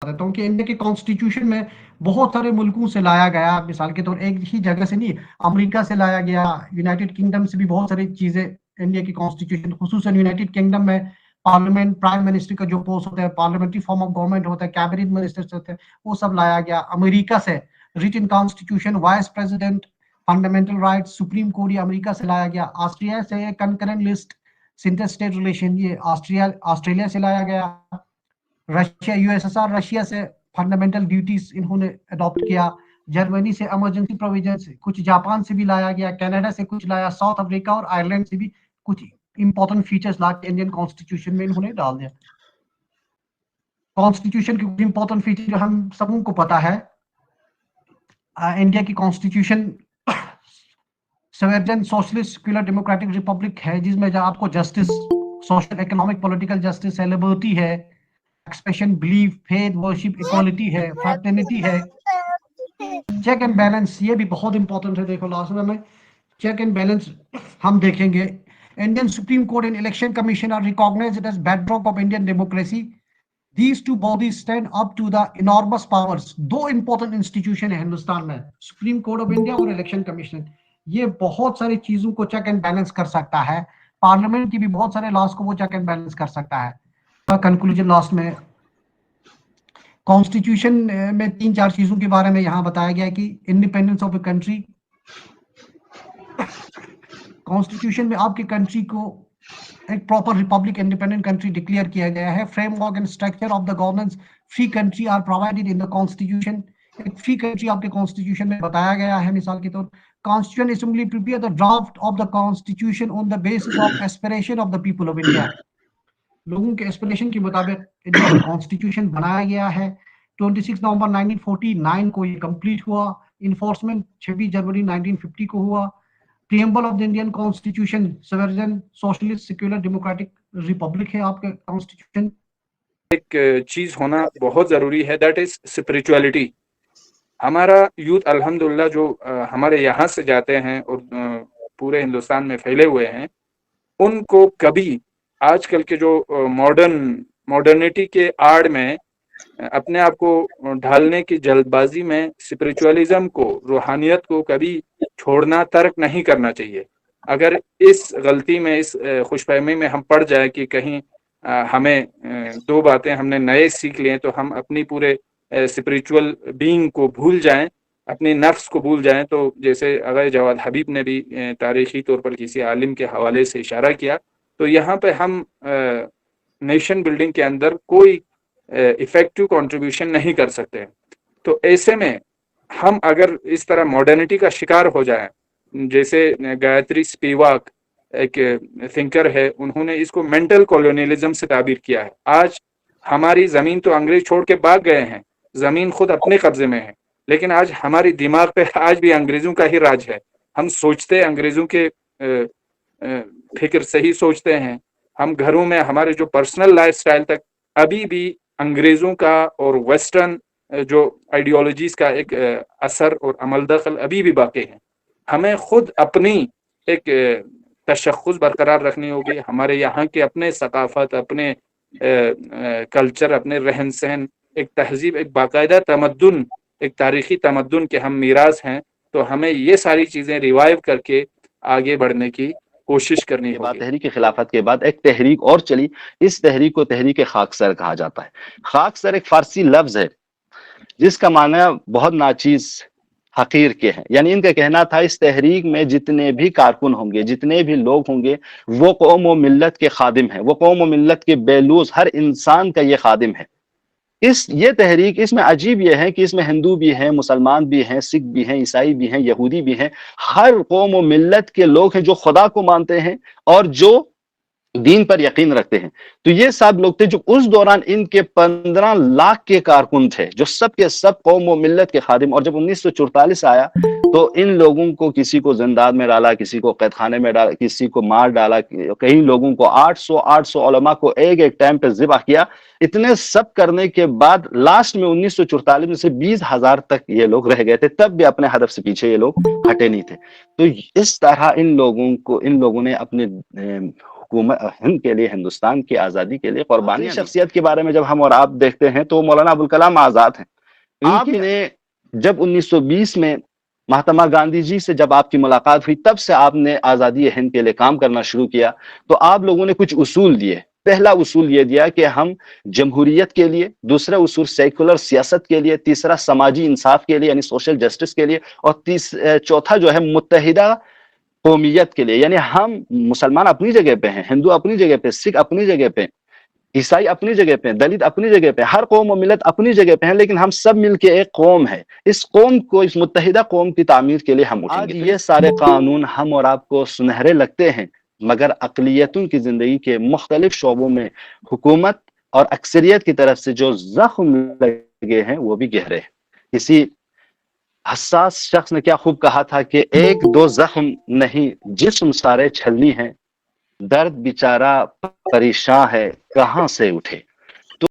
دیتا ہوں کہ انڈیا کے کانسٹیٹیوشن میں بہت سارے ملکوں سے لایا گیا، مثال کے طور ایک ہی جگہ سے نہیں، امریکہ سے لایا گیا، یونائٹڈ کنگڈم سے بھی بہت ساری چیزیں انڈیا کی کانسٹیٹیوشن، خصوصاً یونائٹڈ کنگڈم میں پارلیمنٹ، پرائم منسٹر کا جو پوسٹ ہوتا ہے، پارلیمنٹری فارم آف گورنمنٹ ہوتا ہے، کیبنٹ منسٹر ہوتے ہیں، وہ سب لایا گیا۔ امریکہ سے return constitution, vice president, fundamental rights, supreme court یہ امریکہ سے لایا گیا۔ آسٹریا سے concurrent list, centre state relation یہ آسٹریلیا سے لایا گیا۔ Russia, U S S R Russia سے فنڈامنٹل ڈیوٹیز انہوں نے اڈاپٹ کیا۔ جرمنی سے ایمرجنسی پروویژنس، کچھ جاپان سے بھی لایا گیا، کینیڈا سے کچھ لایا، ساؤتھ افریقہ اور آئرلینڈ سے بھی کچھ امپورٹنٹ فیچرز لا کے انڈین کانسٹیٹیوشن میں انہوں نے ڈال دیا۔ کانسٹیٹیوشن کے کچھ امپورٹنٹ فیچر جو ہم سبوں کو پتا ہے، انڈیا کی constitution sovereign socialist secular democratic republic ہے، جس میں آپ کو justice, social economic political justice ہے، لبرٹی ہے، expression, belief, faith, worship, equality ہے، فریٹرنٹی ہے، چیک اینڈ بیلنس یہ بھی بہت امپورٹنٹ ہے۔ دیکھو لاسٹ میں چیک اینڈ بیلنس ہم دیکھیں گے۔ Indian Supreme Court and Election Commission are recognised as bedrock of Indian democracy. These two bodies stand up to the enormous powers۔ دو امپورٹنٹ انسٹیٹیوشن ہیں ہندوستان میں، سپریم کورٹ آف انڈیا اور Election Commission. یہ بہت ساری چیزوں کو check and balance کر سکتا ہے، پارلیمنٹ کی بھی بہت سارے لاس کو وہ چیک اینڈ بیلنس کر سکتا ہے۔ کنکلوژن لاسٹ میں کانسٹیٹیوشن میں 3-4 چیزوں کے بارے میں یہاں بتایا گیا کہ independence of a country, constitution میں آپ کی کنٹری کو ایک proper republic independent country declare کیا گیا ہے۔ Framework and structure of the governance free country are provided in the constitution. ایک فری کنٹری آپ کے کانسٹیٹیوشن میں بتایا گیا ہے۔ مثال کے طور constitution assembly prepare the draft of the constitution on the basis of aspiration of the people of India. لوگوں کے ایسپریشن کے مطابق انڈیا کا کانسٹیٹیوشن بنایا گیا ہے۔ 26 نومبر 1949 کو یہ کمپلیٹ ہوا۔ انفورسمنٹ 26 جنوری 1950 کو ہوا۔ Preamble of the Indian constitution sovereign socialist secular democratic republic ہے آپ کا کانسٹیٹیوشن۔ ایک چیز ہونا بہت ضروری ہے، دیٹ از اسپرچولیٹی۔ ہمارا یوتھ الحمدللہ جو ہمارے یہاں سے جاتے ہیں اور پورے ہندوستان میں پھیلے ہوئے ہیں، ان کو کبھی آج کل کے جو ماڈرنٹی کے آڑ میں اپنے آپ کو ڈھالنے کی جلد بازی میں اسپرچولیزم کو، روحانیت کو کبھی چھوڑنا، ترک نہیں کرنا چاہیے۔ اگر اس غلطی میں، اس خوش فہمی میں ہم پڑ جائیں کہ کہیں ہمیں 2 باتیں ہم نے نئے سیکھ لیے تو ہم اپنی پورے اسپریچول بینگ کو بھول جائیں، اپنے نفس کو بھول جائیں، تو جیسے اگر جواد حبیب نے بھی تاریخی طور پر کسی عالم کے حوالے سے اشارہ کیا، تو یہاں پہ ہم نیشن بلڈنگ کے اندر کوئی ایفیکٹو کنٹریبیوشن نہیں کر سکتے۔ تو ایسے میں ہم اگر اس طرح ماڈرنٹی کا شکار ہو جائیں، جیسے گایتری سپیواک ایک تھنکر ہے، انہوں نے اس کو مینٹل کولونیلزم سے تعبیر کیا ہے۔ آج ہماری زمین تو انگریز چھوڑ کے بھاگ گئے ہیں، زمین خود اپنے قبضے میں ہے، لیکن آج ہماری دماغ پہ آج بھی انگریزوں کا ہی راج ہے۔ ہم سوچتے انگریزوں کے فکر سے ہی سوچتے ہیں۔ ہم گھروں میں ہمارے جو پرسنل لائف سٹائل تک ابھی بھی انگریزوں کا اور ویسٹرن جو آئیڈیالوجیز کا ایک اثر اور عمل دخل ابھی بھی باقی ہے۔ ہمیں خود اپنی ایک تشخص برقرار رکھنی ہوگی، ہمارے یہاں کے اپنے ثقافت، اپنے کلچر، اپنے رہن سہن، ایک تہذیب، ایک باقاعدہ تمدن، ایک تاریخی تمدن کے ہم میراث ہیں، تو ہمیں یہ ساری چیزیں ریوائیو کر کے آگے بڑھنے کی کوشش کرنی کے بعد ہوگی۔ تحریک خلافت کے بعد ایک تحریک اور چلی، اس تحریک کو تحریک خاکسر کہا جاتا ہے۔ خاکسر ایک فارسی لفظ ہے جس کا معنی بہت ناچیز، حقیر کے ہیں، یعنی ان کا کہنا تھا اس تحریک میں جتنے بھی کارکن ہوں گے، جتنے بھی لوگ ہوں گے، وہ قوم و ملت کے خادم ہیں، وہ قوم و ملت کے بے لوث ہر انسان کا یہ خادم ہے۔ یہ تحریک، اس میں عجیب یہ ہے کہ اس میں ہندو بھی ہیں، مسلمان بھی ہیں، سکھ بھی ہیں، عیسائی بھی ہیں، یہودی بھی ہیں، ہر قوم و ملت کے لوگ ہیں جو خدا کو مانتے ہیں اور جو دین پر یقین رکھتے ہیں۔ تو یہ سب لوگ تھے جو اس دوران ان کے 15 لاکھ کے کارکن تھے، جو سب کے سب قوم و ملت کے خادم۔ اور جب 1944 آیا تو ان لوگوں کو کسی کو زندان میں ڈالا، کسی کو قید خانے میں ڈالا، کسی کو مار ڈالا، کئی لوگوں کو 800 علماء کو ایک ٹائم پہ ذبح کیا۔ اتنے سب کرنے کے بعد لاسٹ میں 1944 میں سے 20,000 تک یہ لوگ رہ گئے تھے، تب بھی اپنے ہدف سے پیچھے یہ لوگ ہٹے نہیں تھے۔ تو اس طرح ان لوگوں نے اپنے حکومت ہند کے لیے، ہندوستان کی آزادی کے لیے قربانی شخصیت کے بارے میں جب ہم اور آپ دیکھتے ہیں تو مولانا ابوالکلام آزاد ہیں۔ آپ نے جب 1920 میں مہاتما گاندھی جی سے جب آپ کی ملاقات ہوئی، تب سے آپ نے آزادی ہند کے لیے کام کرنا شروع کیا، تو آپ لوگوں نے کچھ اصول دیے۔ پہلا اصول یہ دیا کہ ہم جمہوریت کے لیے، دوسرا اصول سیکولر سیاست کے لیے، تیسرا سماجی انصاف کے لیے یعنی سوشل جسٹس کے لیے، اور چوتھا جو ہے متحدہ قومیت کے لیے، یعنی ہم مسلمان اپنی جگہ پہ ہیں، ہندو اپنی جگہ پہ، سکھ اپنی جگہ پہ، عیسائی اپنی جگہ پہ، دلت اپنی جگہ پہ، ہر قوم و ملت اپنی جگہ پہ ہیں، لیکن ہم سب مل کے ایک قوم ہے۔ اس قوم کو، اس متحدہ قوم کی تعمیر کے لیے ہم اٹھیں گے۔ یہ سارے قانون ہم اور آپ کو سنہرے لگتے ہیں، مگر اقلیتوں کی زندگی کے مختلف شعبوں میں حکومت اور اکثریت کی طرف سے جو زخم لگے ہیں وہ بھی گہرے ہیں۔ کسی حساس شخص نے کیا خوب کہا تھا کہ ایک دو زخم نہیں، جسم سارے چھلنی ہیں، درد بیچارہ پریشان ہے کہاں سے اٹھے۔